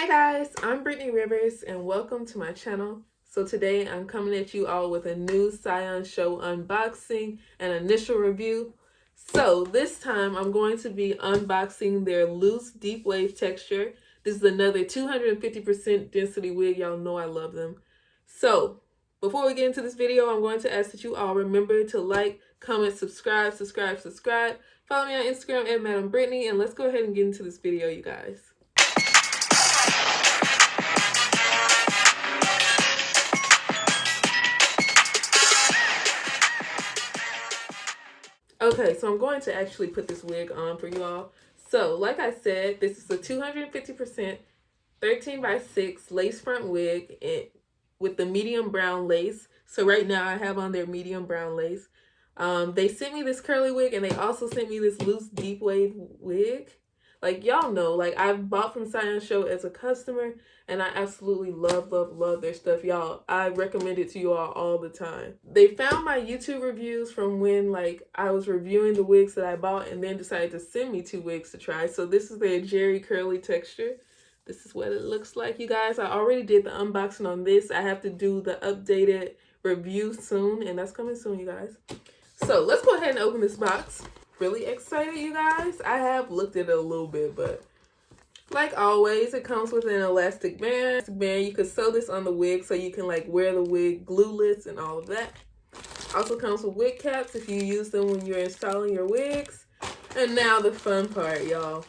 Hi guys, I'm Brittney Rivers and welcome to my channel. So today I'm coming at you all with a new SIYUN show unboxing and initial review. So this time I'm going to be unboxing their loose deep wave texture. This is another 250% density wig. Y'all know I love them. So before we get into this video, I'm going to ask that you all remember to like, comment, subscribe. Follow me on Instagram at Madam Brittney, and let's go ahead and get into this video, you guys. Okay, so I'm going to actually put this wig on for you all. So, like I said, this is a 250% 13x6 lace front wig with the medium brown lace. So right now I have on their medium brown lace. They sent me this curly wig and they also sent me this loose deep wave wig. Like, y'all know, like, I've bought from SIYUN Show as a customer, and I absolutely love their stuff, y'all. I recommend it to you all the time. They found my YouTube reviews from when, like, I was reviewing the wigs that I bought and then decided to send me 2 wigs to try. So this is their Jerry Curly texture. This is what it looks like, you guys. I already did the unboxing on this. I have to do the updated review soon, and that's coming soon, you guys. So let's go ahead and open this box. Really excited, you guys. I have looked at it a little bit, but like always, it comes with an elastic band. You could sew this on the wig so you can like wear the wig glueless and all of that. Also comes with wig caps if you use them when you're installing your wigs. And now the fun part, y'all.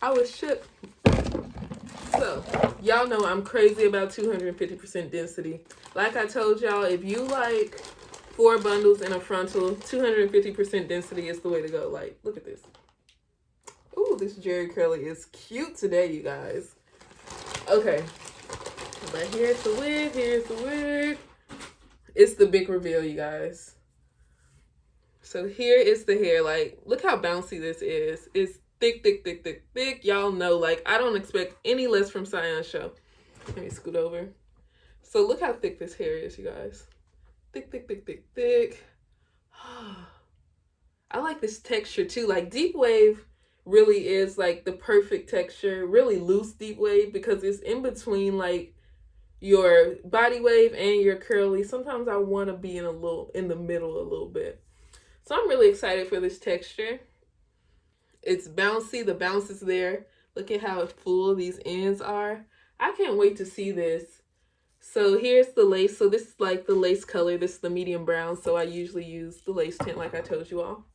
I was shook. So, y'all know I'm crazy about 250% density. Like I told y'all, if you like 4 bundles in a frontal, 250% density is the way to go. Like, look at this. Ooh, this Jerry Curly is cute today, you guys. Okay. But here's the wig, It's the big reveal, you guys. So here is the hair. Like, look how bouncy this is. It's thick. Y'all know, like, I don't expect any less from SIYUN Show. Let me scoot over. So look how thick this hair is, you guys. Thick. I like this texture too. Like, deep wave really is like the perfect texture. Really loose deep wave because it's in between like your body wave and your curly. Sometimes I want to be in the middle a little bit. So I'm really excited for this texture. It's bouncy. The bounce is there. Look at how full these ends are. I can't wait to see this. So here's the lace. So this is like the lace color. This is the medium brown. So I usually use the lace tint like I told you all.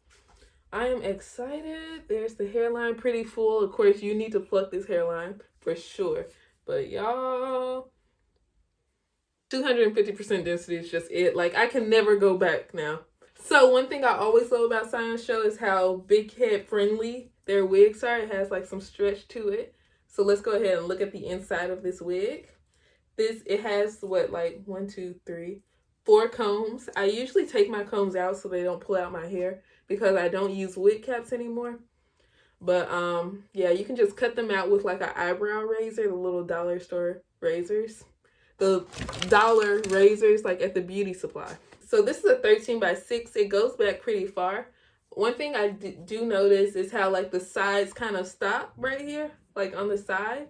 I am excited. There's the hairline, pretty full. Of course, you need to pluck this hairline for sure. But y'all, 250% density is just it. Like, I can never go back now. So one thing I always love about SIYUN Show is how big head friendly their wigs are. It has like some stretch to it. So let's go ahead and look at the inside of this wig. It has what, like 1, 2, 3, 4 combs. I usually take my combs out so they don't pull out my hair because I don't use wig caps anymore. But yeah, you can just cut them out with like an eyebrow razor, the little dollar store razors. The dollar razors like at the beauty supply. So this is a 13x6. It goes back pretty far. One thing I do notice is how like the sides kind of stop right here, like on the side.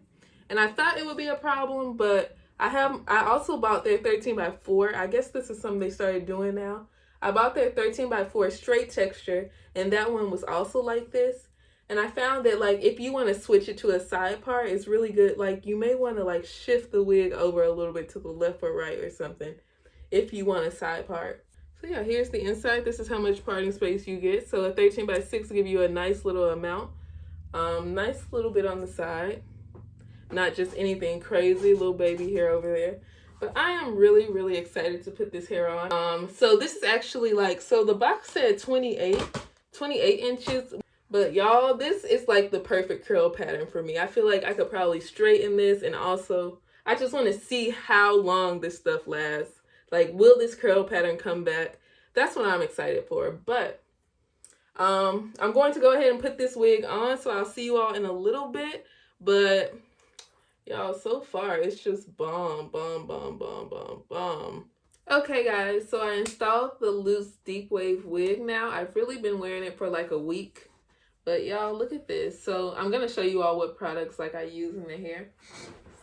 And I thought it would be a problem, but I also bought their 13x4. I guess this is something they started doing now. I bought their 13x4 straight texture, and that one was also like this. And I found that, like, if you want to switch it to a side part, it's really good. Like, you may want to, like, shift the wig over a little bit to the left or right or something if you want a side part. So, yeah, here's the inside. This is how much parting space you get. So, a 13x6 will give you a nice little amount. Nice little bit on the side. Not just anything crazy, little baby hair over there. But I am really excited to put this hair on. So this is actually like, so the box said 28 inches. But y'all, this is like the perfect curl pattern for me. I feel like I could probably straighten this, and also I just want to see how long this stuff lasts. Like, will this curl pattern come back? That's what I'm excited for. But I'm going to go ahead and put this wig on, so I'll see you all in a little bit. But y'all, so far, it's just bomb. Okay, guys, so I installed the loose deep wave wig now. I've really been wearing it for like a week. But y'all, look at this. So I'm gonna show you all what products like I use in the hair.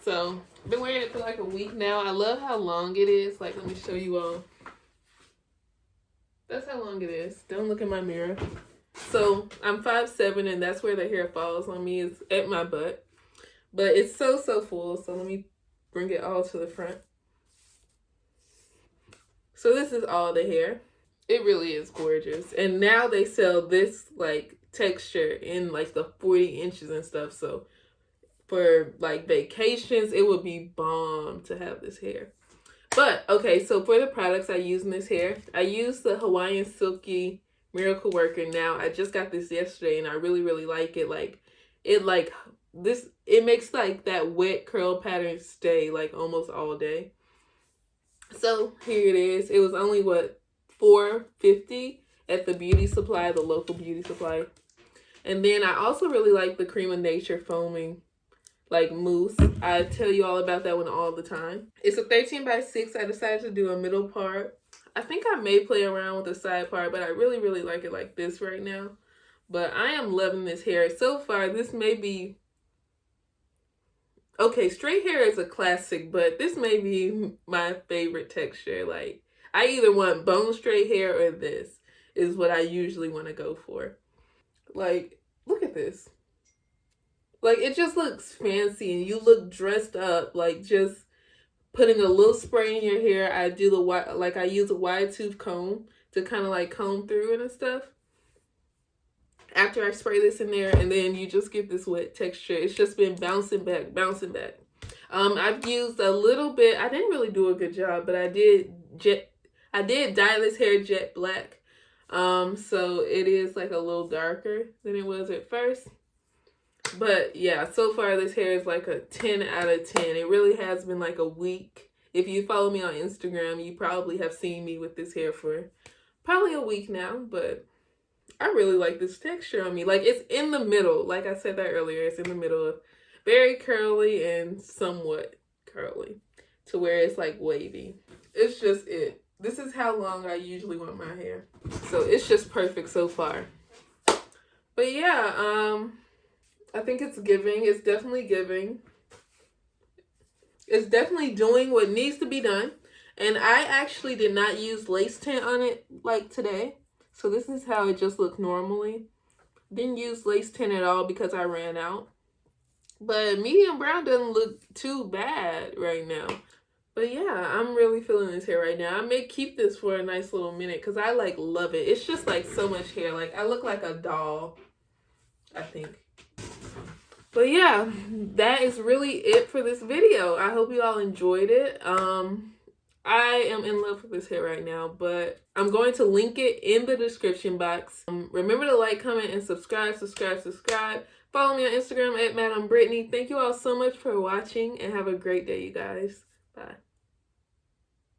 So I've been wearing it for like a week now. I love how long it is. Like, let me show you all. That's how long it is. Don't look in my mirror. So I'm 5'7", and that's where the hair falls on me, is at my butt. But it's so full. So let me bring it all to the front. So this is all the hair. It really is gorgeous. And now they sell this like texture in like the 40 inches and stuff. So for like vacations, it would be bomb to have this hair. But okay, so for the products I use in this hair, I use the Hawaiian Silky Miracle Worker now. I just got this yesterday and I really like it. Like it makes like that wet curl pattern stay like almost all day. So here it is. It was only what, $4.50 at the beauty supply, the local beauty supply. And then I also really like the Cream of Nature foaming like mousse. I tell you all about that one all the time. It's a 13 by 6. I decided to do a middle part. I think I may play around with the side part, but I really like it like this right now. But I am loving this hair. So far, this may be... Okay, straight hair is a classic, but this may be my favorite texture. Like, I either want bone straight hair or this is what I usually want to go for. Like, look at this. Like, it just looks fancy and you look dressed up, like just putting a little spray in your hair. I do I use a wide tooth comb to kind of like comb through it and stuff. After I spray this in there, and then you just get this wet texture. It's just been bouncing back. I've used a little bit. I didn't really do a good job, but I did dye this hair jet black. So it is like a little darker than it was at first. But yeah, so far this hair is like a 10 out of 10. It really has been like a week. If you follow me on Instagram, you probably have seen me with this hair for probably a week now. But I really like this texture on me. Like, it's in the middle. Like I said that earlier, it's in the middle of very curly and somewhat curly to where it's like wavy. It's just it. This is how long I usually want my hair. So it's just perfect so far. But yeah, I think it's giving. It's definitely giving. It's definitely doing what needs to be done. And I actually did not use lace tint on it like today. So this is how it just looked normally. Didn't use lace tint at all because I ran out. But medium brown doesn't look too bad right now. But yeah, I'm really feeling this hair right now. I may keep this for a nice little minute because I like love it. It's just like so much hair. Like, I look like a doll, I think. But yeah, that is really it for this video. I hope you all enjoyed it. I am in love with this hair right now, but I'm going to link it in the description box. Remember to like, comment, and subscribe. Follow me on Instagram at Madam Brittney. Thank you all so much for watching, and have a great day, you guys. Bye.